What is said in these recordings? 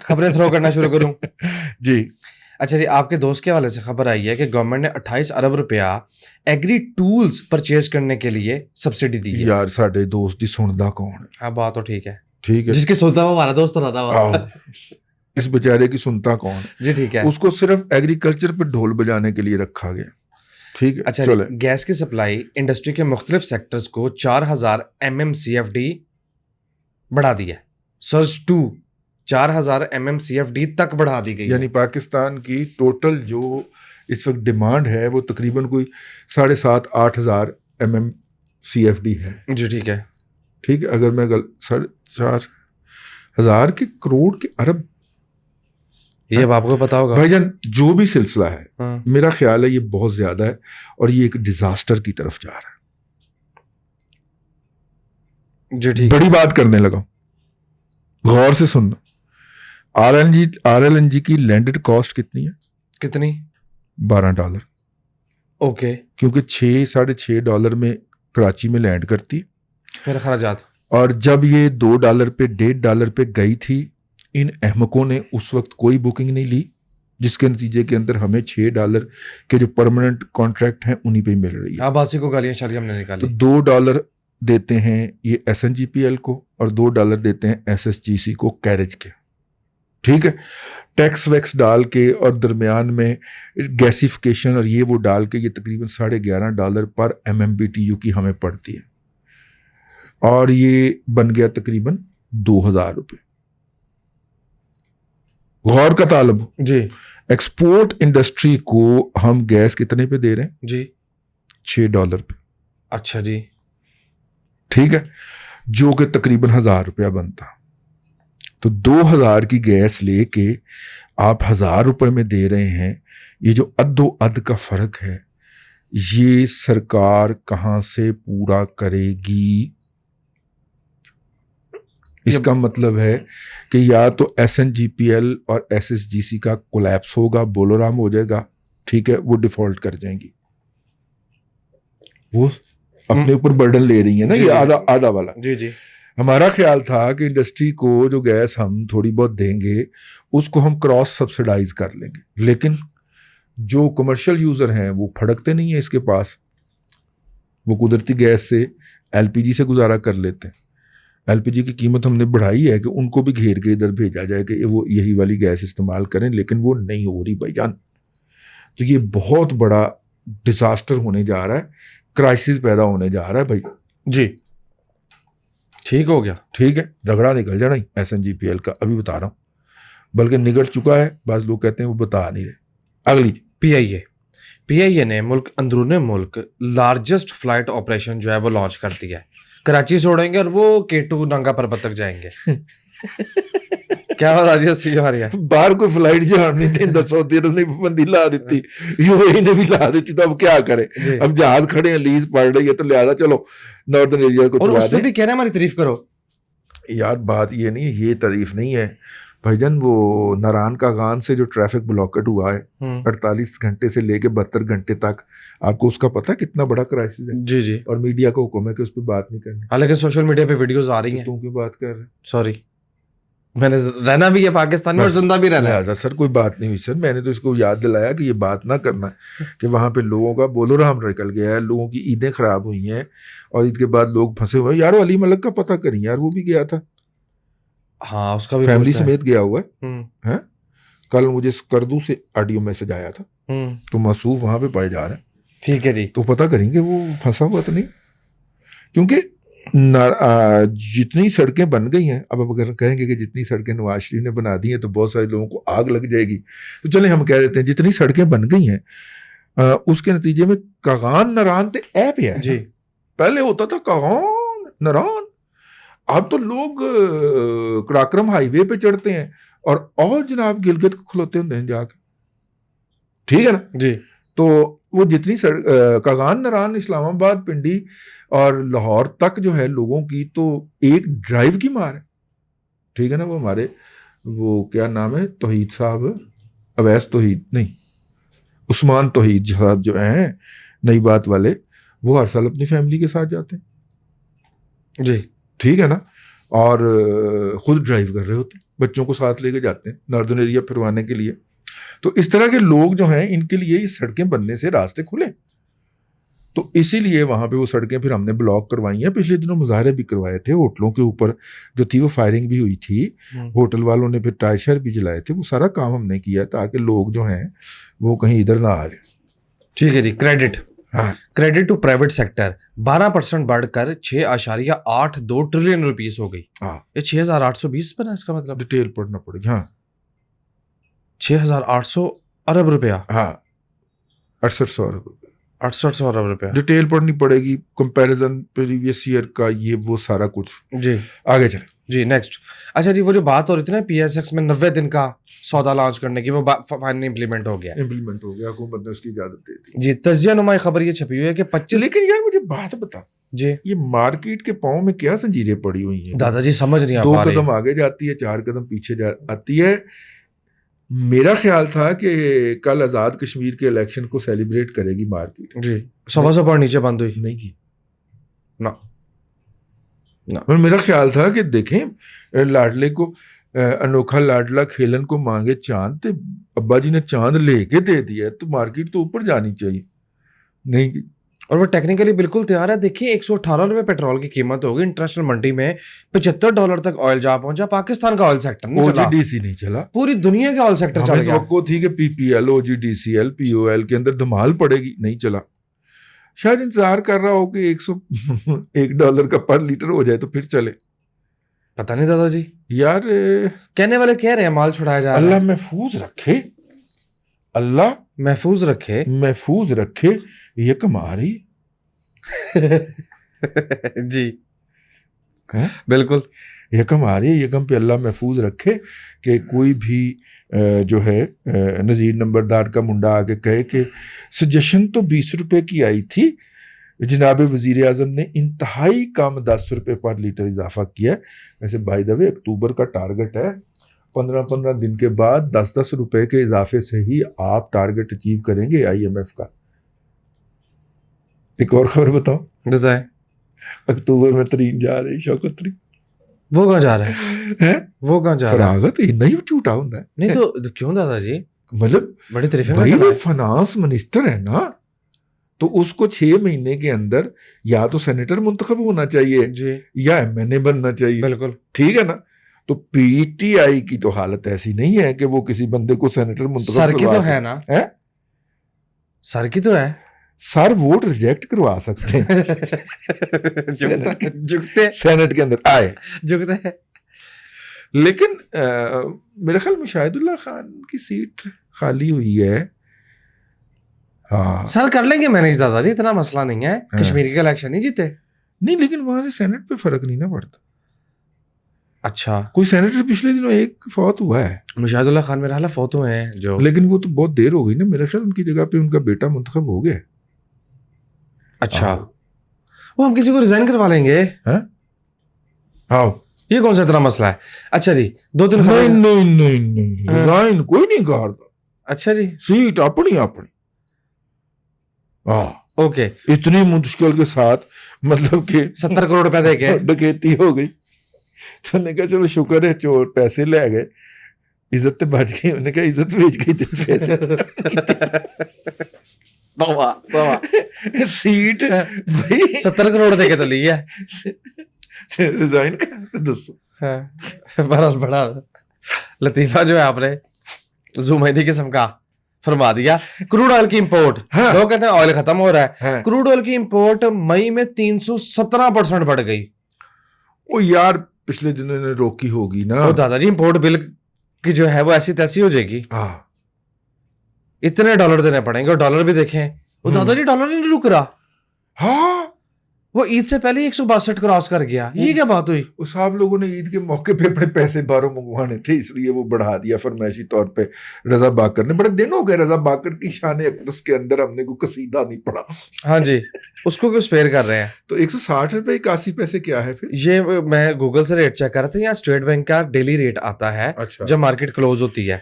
خبریں تھرو کرنا شروع کروں. جی اچھا جی, آپ کے دوست کے حوالے سے خبر آئی ہے کہ گورنمنٹ نے 28 ارب روپیہ ایگری ٹولز پرچیز کرنے کے لیے سبسڈی دی ہے. یار ساڈے دوست دی سندا کون ہے؟ ہاں بات تو ٹھیک ہے, ٹھیک ہے, جس کی سنتا ہوا ہمارا دوست رہتا ہوا. اس بیچارے کی سنتا کون؟ جی ٹھیک ہے. اس کو صرف ایگریکلچر پہ ڈھول بجانے کے لیے رکھا گیا. ٹھیک ہے, اچھا چلے. گیس کی سپلائی انڈسٹری کے مختلف سیکٹرز کو 4000 MMCFD بڑھا دی ہے. سرج 2 4000 MMCFD تک بڑھا دی گئی. یعنی پاکستان کی ٹوٹل جو اس وقت ڈیمانڈ ہے وہ تقریباً کوئی 7,500-8,000 MMCFD ہے. جی ٹھیک ہے. ٹھیک ہے, اگر میں 4,000 کے کروڑ کے ارب, یہ اب آپ کو پتا ہوگا بھائی جان جو بھی سلسلہ ہے میرا خیال ہے یہ بہت زیادہ ہے اور یہ ایک ڈیزاسٹر کی طرف جا رہا ہے. جی ٹھیک. بڑی بات کرنے لگا, غور سے سننا. RLNG کی لینڈڈ کاسٹ کتنی ہے؟ کتنی؟ $12. اوکے. کیونکہ $6-6.5 میں کراچی میں لینڈ کرتی ہے. پھر خراجات. اور جب یہ $2 پہ $1.5 پہ گئی تھی, ان احمقوں نے اس وقت کوئی بکنگ نہیں لی, جس کے نتیجے کے اندر ہمیں $6 کے جو پرماننٹ کانٹریکٹ ہیں انہی پہ مل رہی ہے. باسی کو گالیاں شالیاں ہم نے نکالی. تو $2 دیتے ہیں یہ SNGPL کو اور $2 دیتے ہیں SSGC کو کیریج کے. ٹھیک ہے, ٹیکس ویکس ڈال کے اور درمیان میں گیسیفیکیشن اور یہ وہ ڈال کے یہ تقریباً $11.5 پر MMBTU کی ہمیں پڑتی ہے, اور یہ بن گیا تقریباً $2,000. غور کا طالب جی. ایکسپورٹ انڈسٹری کو ہم گیس کتنے پہ دے رہے ہیں؟ جی $6 پہ. اچھا جی. ٹھیک ہے, جو کہ تقریباً $1,000 بنتا. تو 2,000 کی گیس لے کے آپ $1,000 میں دے رہے ہیں. یہ جو اد و اد کا فرق ہے یہ سرکار کہاں سے پورا کرے گی؟ اس کا مطلب ہے کہ یا تو SNGPL اور SSGC کا کولیپس ہوگا, بولورام ہو جائے گا. ٹھیک ہے, وہ ڈیفالٹ کر جائیں گی. وہ اپنے اوپر برڈن لے رہی ہیں نا, یہ آدھا والا. جی جی. ہمارا خیال تھا کہ انڈسٹری کو جو گیس ہم تھوڑی بہت دیں گے اس کو ہم کراس سبسیڈائز کر لیں گے, لیکن جو کمرشل یوزر ہیں وہ پھڑکتے نہیں ہیں اس کے پاس. وہ قدرتی گیس سے LPG سے گزارا کر لیتے ہیں. LPG کی قیمت ہم نے بڑھائی ہے کہ ان کو بھی گھیر کے ادھر بھیجا جائے کہ وہ یہی والی گیس استعمال کریں, لیکن وہ نہیں ہو رہی بھائی جان. تو یہ بہت بڑا ڈیزاسٹر ہونے جا رہا ہے, کرائسس پیدا ہونے جا رہا ہے بھائی. جی ٹھیک ہو گیا. ٹھیک ہے, رگڑا نکل جانا ہی SNGPL کا, ابھی بتا رہا ہوں, بلکہ نگل چکا ہے. بعض لوگ کہتے ہیں وہ بتا نہیں رہے. اگلی PIA نے ملک اندرون ملک لارجسٹ فلائٹ آپریشن جو ہے وہ لانچ کر دیا ہے. کراچی سے اڑیں گے اور وہ K2 ننگا پربت تک جائیں گے. کیا بات آج سی آ رہی ہے, باہر کوئی فلائٹ جہاں نہیں تھی 10 نے پابندی لا دیتی, UAE نے بھی لا دیتی, تو اب کیا کرے؟ اب جہاز کھڑے ہیں, لیز پڑ رہی ہے, تو لہٰذا چلو ناردرن ایریا کو اور اس پہ بھی کہہ رہے ہیں ہماری تعریف کرو. یار بات یہ نہیں ہے, یہ تعریف نہیں ہے بھائی جان. وہ ناران کا غان سے جو ٹریفک بلاکٹ ہوا ہے 48 گھنٹے سے لے کے 72 گھنٹے تک, آپ کو اس کا پتہ کتنا بڑا کرائسس ہے؟ جی جی. اور میڈیا کا حکم ہے کہ اس پہ بات نہیں کرنی. حالانکہ سوشل میڈیا پہ ویڈیوز آ رہی ہیں. تم کیوں بات کر رہے؟ سوری, میں نے رہنا بھی ہے پاکستان میں اور زندہ بھی رہنا ہے. سر کوئی بات نہیں ہوئی سر, میں نے تو اس کو یاد دلایا کہ یہ بات نہ کرنا کہ وہاں پہ لوگوں کا بولو رحم نکل گیا ہے, لوگوں کی عیدیں خراب ہوئی ہیں اور عید کے بعد لوگ پھنسے ہوئے ہیں. یار علی ملک کا پتہ کریں یار, وہ بھی گیا تھا. ہاں اس کا بھی فیملی سمیت گیا ہوا ہے. کل مجھے اسکردو سے آڈیو میسج آیا تھا, تو موصوف وہاں پہ پائے جا رہے ہیں. ٹھیک ہے جی. تو پتہ کریں گے وہ پھنسا ہوا تو نہیں, کیونکہ جتنی سڑکیں بن گئی ہیں, اب اگر کہیں گے کہ جتنی سڑکیں نواز شریف نے بنا دی ہیں تو بہت سارے لوگوں کو آگ لگ جائے گی, تو چلیں ہم کہہ دیتے ہیں جتنی سڑکیں بن گئی ہیں اس کے نتیجے میں کاغان نران تے ایپ ہے جی. پہلے ہوتا تھا کاغان نران, اب تو لوگ کراکرم ہائی وے پہ چڑھتے ہیں اور جناب گلگت کو کھلوتے ہیں جا کے. ٹھیک ہے نا جی. تو وہ جتنی کاغان نران, اسلام آباد, پنڈی اور لاہور تک جو ہے لوگوں کی, تو ایک ڈرائیو کی مار ہے. ٹھیک ہے نا, وہ ہمارے وہ کیا نام ہے, توحید صاحب, اویس توحید نہیں, عثمان توحید صاحب جو ہیں نئی بات والے, وہ ہر سال اپنی فیملی کے ساتھ جاتے ہیں. جی ٹھیک ہے نا, اور خود ڈرائیو کر رہے ہوتے ہیں, بچوں کو ساتھ لے کے جاتے ہیں ناردرن ایریا پھروانے کے لیے. تو اس طرح کے لوگ جو ہیں ان کے لیے یہ سڑکیں بننے سے راستے کھلے, تو اسی لیے وہاں پہ وہ سڑکیں پھر ہم نے بلاک کروائی ہیں. پچھلے دنوں مظاہرے بھی کروائے تھے ہوٹلوں کے اوپر جو تھی, وہ فائرنگ بھی ہوئی تھی, ہوٹل والوں نے پھر ٹائر شائر بھی جلائے تھے. وہ سارا کام ہم نے کیا تاکہ لوگ جو ہیں وہ کہیں ادھر نہ آ جائیں. ٹھیک ہے جی. کریڈٹ, ہاں کریڈٹ ٹو پرائیویٹ سیکٹر 12% بڑھ کر 6.82 ٹریلین روپیز ہو گئی. ہاں یہ 6,820 بنا اس کا مطلب ڈیٹیل پڑھنا پڑے گی. ہاں 6,800 ارب روپیہ, ہاں 6800 ارب روپے, 6800 ارب روپیہ. ڈیٹیل پڑھنی پڑے گی, کمپیریزن پریویس ایئر کا, یہ وہ سارا کچھ. جی آگے چلیں جی نیکسٹ. اچھا جی, وہ جو بات ہو رہی تھی نا پی ایس ایکس میں 90 دن کا سودا لانچ کرنے کی, وہ فائنلی امپلیمنٹ ہو گیا. امپلیمنٹ ہو گیا, حکومت نے اس کی اجازت دے دی. جی تجزیہ نمائی خبر یہ چھپی ہوئی ہے کہ 25. لیکن یار مجھے بات بتا, جی یہ مارکیٹ کے پاؤں میں کیا زنجیریں پڑی ہوئی ہیں؟ دادا جی سمجھ نہیں آ 2 پا رہی. قدم آگے جاتی ہے, 4 قدم پیچھے آتی ہے. میرا خیال تھا کہ کل آزاد کشمیر کے الیکشن کو سیلیبریٹ کرے گی مارکیٹ. جی 125 پوائنٹ نیچے بند ہوئی. نہیں کی نہ اور میرا خیال تھا کہ دیکھیں لاڈلے کو انوکھا لاڈلا کھیلن کو مانگے چاند, تے ابا جی نے چاند لے کے دے دیا ہے, تو مارکیٹ تو اوپر جانی چاہیے. نہیں کی. اور وہ ٹیکنیکلی بالکل تیار ہے. دیکھیے 118 روپے پیٹرول کی قیمت ہوگی, انٹرنیشنل منڈی میں $75 تک آئل جا پہنچا. پاکستان کا آئل سیکٹر نہیں چلا, OGDC نہیں چلا, پوری دنیا کا آئل سیکٹر چل ہمیں گیا. توقع تھی کہ PPL, OGDCL, POL کے اندر دھمال پڑے گی, نہیں چلا. شاید انتظار کر رہا ہو کہ $101 کا پر لیٹر ہو جائے تو پھر چلے. پتہ نہیں دادا جی, یار کہنے والے کہہ رہے ہیں مال چھڑایا جا رہا اللہ ہے. محفوظ رکھے, اللہ محفوظ رکھے. محفوظ رکھے. یہ کما رہی جی ہے, بالکل یہ کما رہی ہے. یہ کم پہ اللہ محفوظ رکھے کہ کوئی بھی جو ہے نذیر نمبردار کا منڈا آ کے کہے کہ سجیشن تو 20 روپے کی آئی تھی, جناب وزیر اعظم نے انتہائی کم 10 روپے پر لیٹر اضافہ کیا. ویسے بائی دا وے اکتوبر کا ٹارگٹ ہے, 15 دن کے بعد 10 روپے کے اضافے سے ہی آپ ٹارگٹ اچیو کریں گے IMF کا. ایک اور خبر بتاؤں, بتائیں. اکتوبر میں ترین جا رہی شوکت ترین. وہ کہاں جا رہا ہے؟ وہ کہاں جا رہا ہے؟ فراغت اتنا ہی جھوٹا ہوں ہے. نہیں تو کیوں دادا جی, مطلب بڑی تعریفیں بھائی وہ فنانس منسٹر ہے نا, تو اس کو 6 مہینے کے اندر یا تو سینیٹر منتخب ہونا چاہیے جی, یا MNA بننا چاہیے. بالکل ٹھیک ہے نا. تو PTI کی تو حالت ایسی نہیں ہے کہ وہ کسی بندے کو سینیٹر منتخب سر کی کروا تو ہے نا, سر کی تو ہے. سر ووٹ ریجیکٹ کروا سکتے ہیں جھکتے سینٹ کے اندر آئے. جھکتے ہیں. لیکن میرے خیال میں شاہد اللہ خان کی سیٹ خالی ہوئی ہے. ہاں سر کر لیں گے مینیج دادا جی, اتنا مسئلہ نہیں ہے. کشمیر کے الیکشن نہیں جیتے. نہیں, لیکن وہاں سے سینٹ پہ فرق نہیں نہ پڑتا. اچھا, کوئی سینیٹر پچھلے دنوں ایک فوت ہوا ہے, مشاہد اللہ خان میرا حال فوت ہوئے ہیں جو, لیکن وہ تو بہت دیر ہو گئی نا. میرے خیال ان کی جگہ پہ ان کا بیٹا منتخب ہو گیا. اچھا وہ ہم کسی کو ریزائن کروا لیں گے. ہاں یہ کون سا اتنا مسئلہ ہے. اچھا جی 2-3 نہیں ریزائن کوئی نہیں کرتا. اچھا جی, سیٹ اپنی اپنی. اوکے, اتنی مشکل کے ساتھ مطلب کہ 70 کروڑ روپے دے کے ڈکیتی ہو گئی. تو نے کہا چلو شکر ہے چور پیسے لے گئے, عزت تے بچ گئی. انہوں نے کہا عزت بیچ گئی تھی پیسے. سیٹ 70 کروڑ دے کے تو لی ہے. ریزائن کا دسو. بہرحال بڑا لطیفہ جو ہے آپ نے زومیدی قسم کا فرما دیا. کروڈ آئل کی امپورٹ, لوگ کہتے ہیں آئل ختم ہو رہا ہے. کروڈ آئل کی امپورٹ مئی میں 317% بڑھ گئی. او یار پچھلے دنوں نے روکی ہوگی نا. وہ دادا جی امپورٹ بل کی جو ہے وہ ایسی تیسی ہو جائے گی. اتنے ڈالر دینے پڑیں گے. اور ڈالر بھی دیکھیں, وہ دادا جی ڈالر نہیں رک رہا. ہاں وہ عید سے پہلے 162 کراس کر گیا. یہ کیا بات ہوئی؟ وہ صاحب لوگوں نے عید کے موقع پہ اپنے پیسے باہروں منگوانے تھے, اس لیے وہ بڑھا دیا فرمائشی طور پہ. رضا باکر نے, بڑے دن ہو گئے رضا باکر کی شان اقدس کے اندر ہم نے کوئی قصیدہ نہیں پڑھا. ہاں جی, اس کو کیوں اسپیئر کر رہے ہیں؟ تو 160 روپے 81 پیسے کیا ہے پھر؟ یہ میں گوگل سے ریٹ چیک کر رہا تھا. یہاں اسٹیٹ بینک کا ڈیلی ریٹ آتا ہے جب مارکیٹ کلوز ہوتی ہے.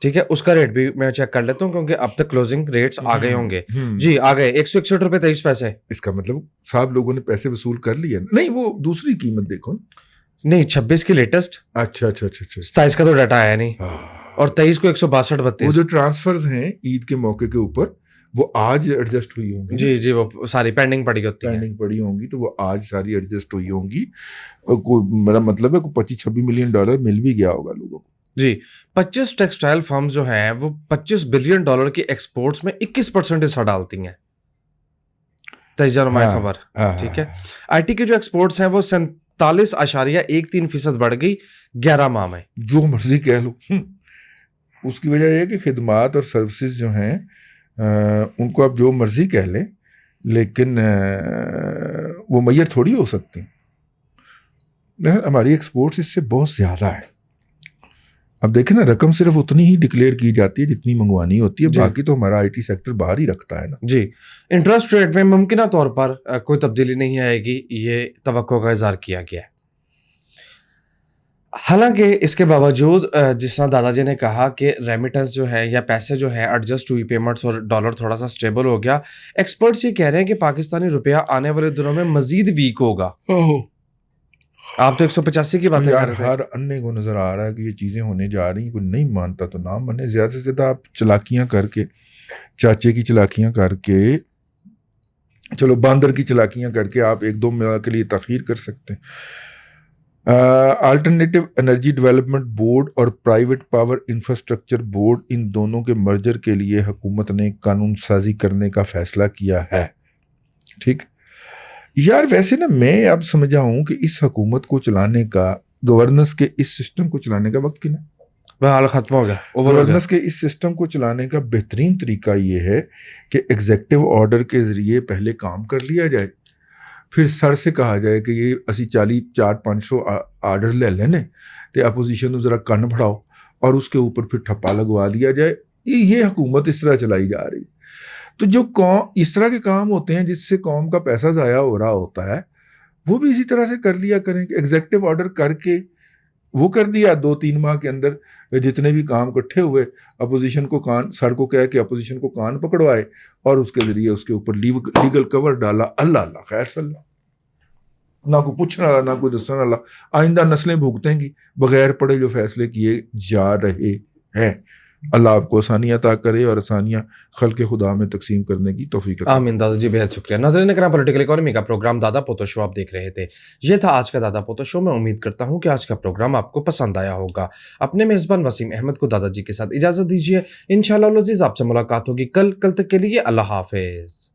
ٹھیک ہے, اس کا ریٹ بھی میں چیک کر لیتا ہوں کیونکہ اب تک کلوزنگ ریٹس آ گئے ہوں گے. جی آ گئے 161 روپے 23 پیسے. اس کا مطلب صاحب لوگوں نے پیسے وصول کر لیے. نہیں وہ دوسری قیمت دیکھو. نہیں 26 کی لیٹسٹ. اچھا 27 کا تو ڈاٹا آیا نہیں, اور 23 کو 162 وہ جو ٹرانسفرز ہیں عید کے موقع کے اوپر وہ آج ایڈجسٹ ہوئی ہوں گی. جی وہ ساری پینڈنگ پڑی ہوتی ہیں, پینڈنگ پڑی ہوں گی تو وہ آج ساری ایڈجسٹ ہوئی ہوں گی. میرا مطلب ہے کہ $25-26 ملین مل بھی گیا ہوگا لوگوں کو. جی 25 ٹیکسٹائل فرمز جو ہیں وہ $25 بلین کی ایکسپورٹس میں 21% حصہ ڈالتی ہیں. تیجہ نمائے خبر. ٹھیک ہے, آئی ٹی کے جو ایکسپورٹس ہیں وہ 47.13% بڑھ گئی 11 ماہ میں. جو مرضی کہہ لو, اس کی وجہ یہ ہے کہ خدمات اور سروسز جو ہیں ان کو آپ جو مرضی کہہ لیں لیکن وہ میسر تھوڑی ہو سکتی ہیں. ہماری ایکسپورٹس اس سے بہت زیادہ ہے. اب دیکھیں نا, رقم صرف اتنی ہی ڈکلیئر کی جاتی ہے جتنی منگوانی ہوتی ہے, باقی تو ہمارا آئی ٹی سیکٹر باہر ہی رکھتا ہے نا. جی انٹرسٹ ریٹ میں ممکنہ طور پر کوئی تبدیلی نہیں آئے گی, یہ توقع کا اظہار کیا گیا ہے. حالانکہ اس کے باوجود جس طرح دادا جی نے کہا کہ ریمیٹنس جو ہے یا پیسے جو ہے ایڈجسٹ ہوئی پیمنٹس اور ڈالر تھوڑا سا سٹیبل ہو گیا, ایکسپرٹس یہ کہہ رہے ہیں کہ پاکستانی روپیہ آنے والے دنوں میں مزید ویک ہوگا. آپ تو 185 کی باتیں کر رہے تھے. ہر انے کو نظر آ رہا ہے کہ یہ چیزیں ہونے جا رہی ہیں. کوئی نہیں مانتا تو نہ مانے. زیادہ سے زیادہ آپ چلاکیاں کر کے, چاچے کی چلاکیاں کر کے, چلو باندر کی چلاکیاں کر کے آپ 1-2 ماہ کے لیے تاخیر کر سکتے ہیں. آلٹرنیٹیو انرجی ڈیولپمنٹ بورڈ اور پرائیویٹ پاور انفراسٹرکچر بورڈ, ان دونوں کے مرجر کے لیے حکومت نے قانون سازی کرنے کا فیصلہ کیا ہے. ٹھیک یار, ویسے نا میں اب سمجھا ہوں کہ اس حکومت کو چلانے کا, گورننس کے اس سسٹم کو چلانے کا وقت کنا بحال ختم ہو گیا. گورننس کے اس سسٹم کو چلانے کا بہترین طریقہ یہ ہے کہ ایگزیکٹو آرڈر کے ذریعے پہلے کام کر لیا جائے, پھر سر سے کہا جائے کہ یہ اسی 400-500 آرڈر لے لینے تو اپوزیشن ذرا کن بڑھاؤ, اور اس کے اوپر پھر ٹھپا لگوا دیا جائے. یہ حکومت اس طرح چلائی جا رہی ہے. تو جو اس طرح کے کام ہوتے ہیں جس سے قوم کا پیسہ ضائع ہو رہا ہوتا ہے, وہ بھی اسی طرح سے کر لیا کریں کہ ایگزیکٹو آرڈر کر کے وہ کر دیا 2-3 ماہ کے اندر جتنے بھی کام اکٹھے ہوئے, اپوزیشن کو سر کو کہہ کے اپوزیشن کو کان پکڑوائے اور اس کے ذریعے اس کے اوپر لیگل کور ڈالا. اللہ خیر صلی اللہ, نہ کوئی پوچھنے والا نہ کوئی دسنے والا. آئندہ نسلیں بھگتیں گی بغیر پڑھے جو فیصلے کیے جا رہے ہیں. اللہ آپ کو آسانیاں عطا کرے اور آسانیاں خلق خدا میں تقسیم کرنے کی توفیق عطا. آمین دادا جی, بہت شکریہ. ناظرین کرام, پولیٹیکل اکانومی کا پروگرام دادا پوتو شو آپ دیکھ رہے تھے. یہ تھا آج کا دادا پوتو شو. میں امید کرتا ہوں کہ آج کا پروگرام آپ کو پسند آیا ہوگا. اپنے میزبان وسیم احمد کو دادا جی کے ساتھ اجازت دیجیے. انشاءاللہ العزیز آپ سے ملاقات ہوگی کل تک کے لیے اللہ حافظ.